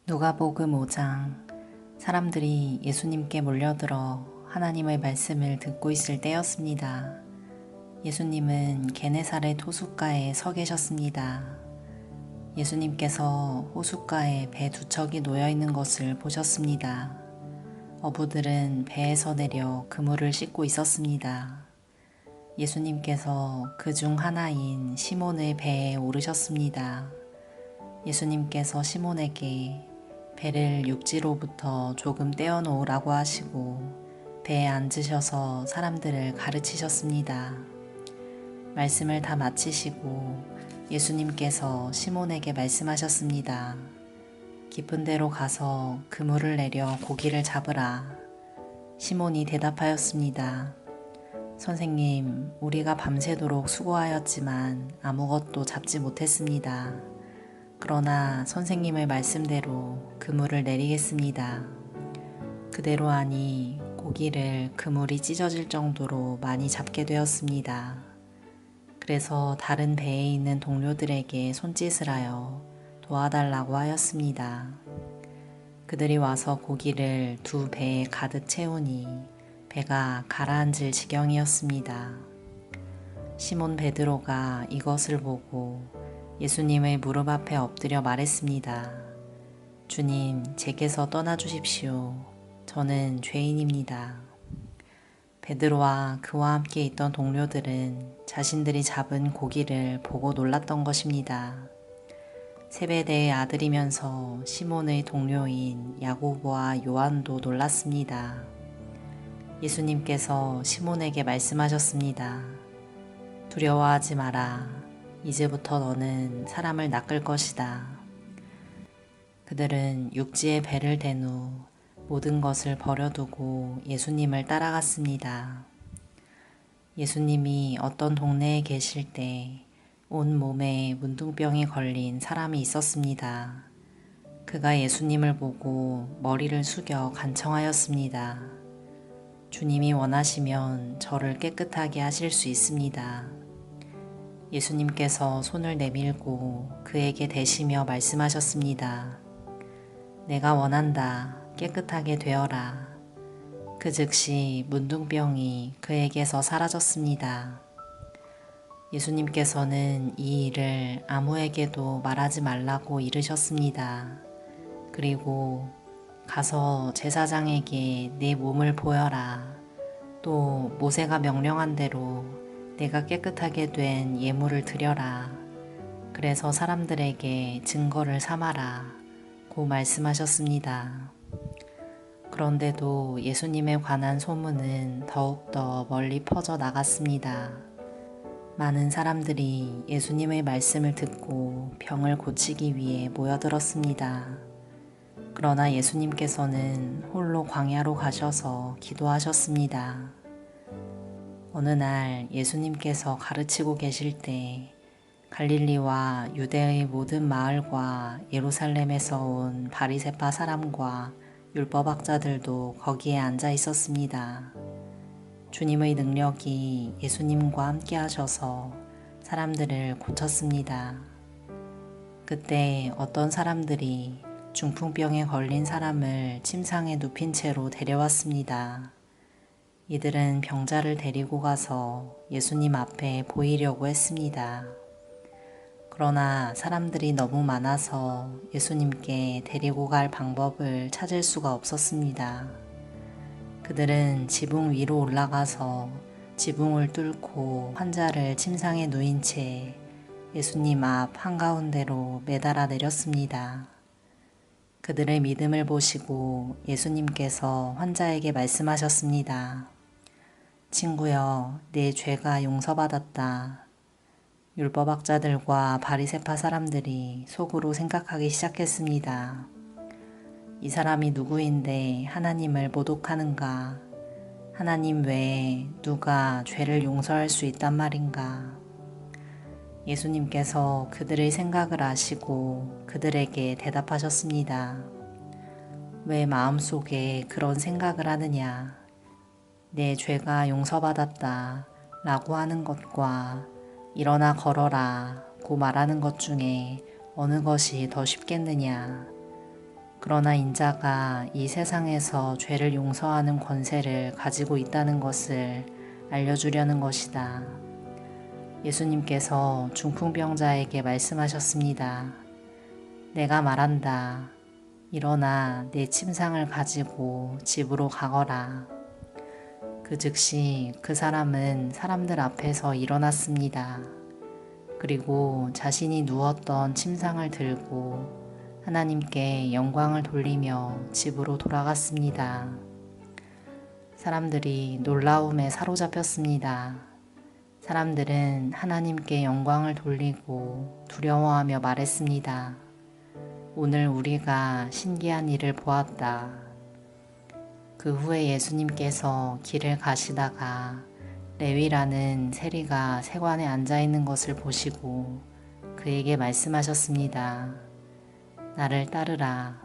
누가복음 5장. 사람들이 예수님께 몰려들어 하나님의 말씀을 듣고 있을 때였습니다. 예수님은 게네사렛 호숫가에 서 계셨습니다. 예수님께서 호숫가에 배 두 척이 놓여 있는 것을 보셨습니다. 어부들은 배에서 내려 그물을 씻고 있었습니다. 예수님께서 그 중 하나인 시몬의 배에 오르셨습니다. 예수님께서 시몬에게 배를 육지로부터 조금 떼어 놓으라고 하시고 배에 앉으셔서 사람들을 가르치셨습니다. 말씀을 다 마치시고 예수님께서 시몬에게 말씀하셨습니다. 깊은 데로 가서 그물을 내려 고기를 잡으라. 시몬이 대답하였습니다. 선생님, 우리가 밤새도록 수고하였지만 아무것도 잡지 못했습니다. 그러나 선생님의 말씀대로 그물을 내리겠습니다. 그대로 하니 고기를 그물이 찢어질 정도로 많이 잡게 되었습니다. 그래서 다른 배에 있는 동료들에게 손짓을 하여 도와달라고 하였습니다. 그들이 와서 고기를 두 배에 가득 채우니 배가 가라앉을 지경이었습니다. 시몬 베드로가 이것을 보고 예수님의 무릎 앞에 엎드려 말했습니다. 주님, 제게서 떠나 주십시오. 저는 죄인입니다. 베드로와 그와 함께 있던 동료들은 자신들이 잡은 고기를 보고 놀랐던 것입니다. 세베대의 아들이면서 시몬의 동료인 야고보와 요한도 놀랐습니다. 예수님께서 시몬에게 말씀하셨습니다. 두려워하지 마라. 이제부터 너는 사람을 낚을 것이다. 그들은 육지에 배를 댄 후 모든 것을 버려두고 예수님을 따라갔습니다. 예수님이 어떤 동네에 계실 때 온 몸에 문둥병이 걸린 사람이 있었습니다. 그가 예수님을 보고 머리를 숙여 간청하였습니다. 주님이 원하시면 저를 깨끗하게 하실 수 있습니다. 예수님께서 손을 내밀고 그에게 대시며 말씀하셨습니다. 내가 원한다. 깨끗하게 되어라. 그 즉시 문둥병이 그에게서 사라졌습니다. 예수님께서는 이 일을 아무에게도 말하지 말라고 이르셨습니다. 그리고 가서 제사장에게 내 몸을 보여라. 또 모세가 명령한 대로 내가 깨끗하게 된 예물을 드려라. 그래서 사람들에게 증거를 삼아라. 고 말씀하셨습니다. 그런데도 예수님에 관한 소문은 더욱더 멀리 퍼져 나갔습니다. 많은 사람들이 예수님의 말씀을 듣고 병을 고치기 위해 모여들었습니다. 그러나 예수님께서는 홀로 광야로 가셔서 기도하셨습니다. 어느 날 예수님께서 가르치고 계실 때 갈릴리와 유대의 모든 마을과 예루살렘에서 온 바리새파 사람과 율법학자들도 거기에 앉아 있었습니다. 주님의 능력이 예수님과 함께 하셔서 사람들을 고쳤습니다. 그때 어떤 사람들이 중풍병에 걸린 사람을 침상에 눕힌 채로 데려왔습니다. 이들은 병자를 데리고 가서 예수님 앞에 보이려고 했습니다. 그러나 사람들이 너무 많아서 예수님께 데리고 갈 방법을 찾을 수가 없었습니다. 그들은 지붕 위로 올라가서 지붕을 뚫고 환자를 침상에 누인 채 예수님 앞 한가운데로 매달아 내렸습니다. 그들의 믿음을 보시고 예수님께서 환자에게 말씀하셨습니다. 친구여, 내 죄가 용서받았다. 율법학자들과 바리새파 사람들이 속으로 생각하기 시작했습니다. 이 사람이 누구인데 하나님을 모독하는가? 하나님 외에 누가 죄를 용서할 수 있단 말인가? 예수님께서 그들의 생각을 아시고 그들에게 대답하셨습니다. 왜 마음속에 그런 생각을 하느냐? 내 죄가 용서받았다 라고 하는 것과 일어나 걸어라 고 말하는 것 중에 어느 것이 더 쉽겠느냐? 그러나 인자가 이 세상에서 죄를 용서하는 권세를 가지고 있다는 것을 알려주려는 것이다. 예수님께서 중풍병자에게 말씀하셨습니다. 내가 말한다. 일어나 내 침상을 가지고 집으로 가거라. 그 즉시 그 사람은 사람들 앞에서 일어났습니다. 그리고 자신이 누웠던 침상을 들고 하나님께 영광을 돌리며 집으로 돌아갔습니다. 사람들이 놀라움에 사로잡혔습니다. 사람들은 하나님께 영광을 돌리고 두려워하며 말했습니다. 오늘 우리가 신기한 일을 보았다. 그 후에 예수님께서 길을 가시다가 레위라는 세리가 세관에 앉아 있는 것을 보시고 그에게 말씀하셨습니다. 나를 따르라.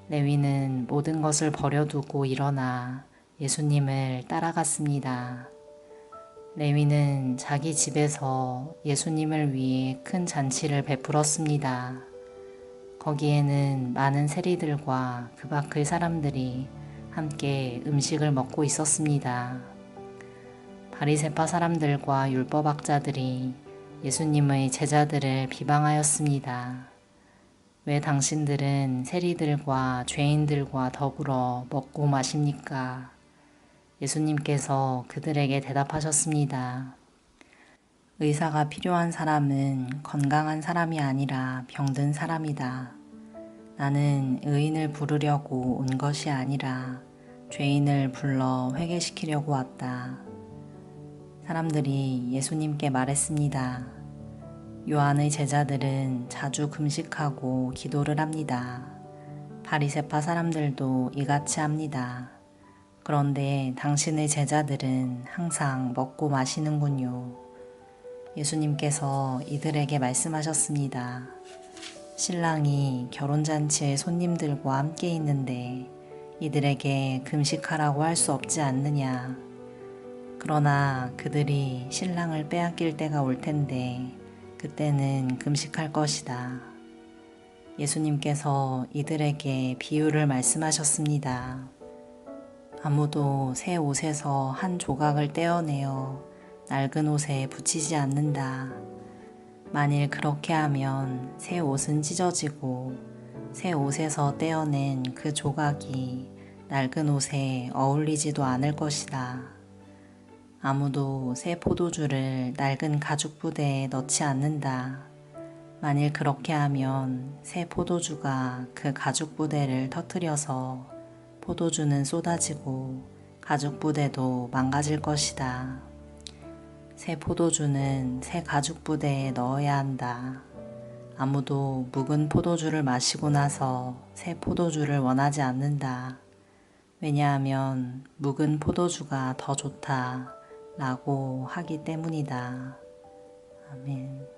레위는 모든 것을 버려두고 일어나 예수님을 따라갔습니다. 레위는 자기 집에서 예수님을 위해 큰 잔치를 베풀었습니다. 거기에는 많은 세리들과 그 밖의 사람들이 함께 음식을 먹고 있었습니다. 바리새파 사람들과 율법학자들이 예수님의 제자들을 비방하였습니다. 왜 당신들은 세리들과 죄인들과 더불어 먹고 마십니까? 예수님께서 그들에게 대답하셨습니다. 의사가 필요한 사람은 건강한 사람이 아니라 병든 사람이다. 나는 의인을 부르려고 온 것이 아니라 죄인을 불러 회개시키려고 왔다. 사람들이 예수님께 말했습니다. 요한의 제자들은 자주 금식하고 기도를 합니다. 바리새파 사람들도 이같이 합니다. 그런데 당신의 제자들은 항상 먹고 마시는군요. 예수님께서 이들에게 말씀하셨습니다. 신랑이 결혼잔치의 손님들과 함께 있는데 이들에게 금식하라고 할 수 없지 않느냐. 그러나 그들이 신랑을 빼앗길 때가 올 텐데 그때는 금식할 것이다. 예수님께서 이들에게 비유를 말씀하셨습니다. 아무도 새 옷에서 한 조각을 떼어내어 낡은 옷에 붙이지 않는다. 만일 그렇게 하면 새 옷은 찢어지고 새 옷에서 떼어낸 그 조각이 낡은 옷에 어울리지도 않을 것이다. 아무도 새 포도주를 낡은 가죽 부대에 넣지 않는다. 만일 그렇게 하면 새 포도주가 그 가죽 부대를 터뜨려서 포도주는 쏟아지고 가죽 부대도 망가질 것이다. 새 포도주는 새 가죽 부대에 넣어야 한다. 아무도 묵은 포도주를 마시고 나서 새 포도주를 원하지 않는다. 왜냐하면 묵은 포도주가 더 좋다 라고 하기 때문이다. 아멘.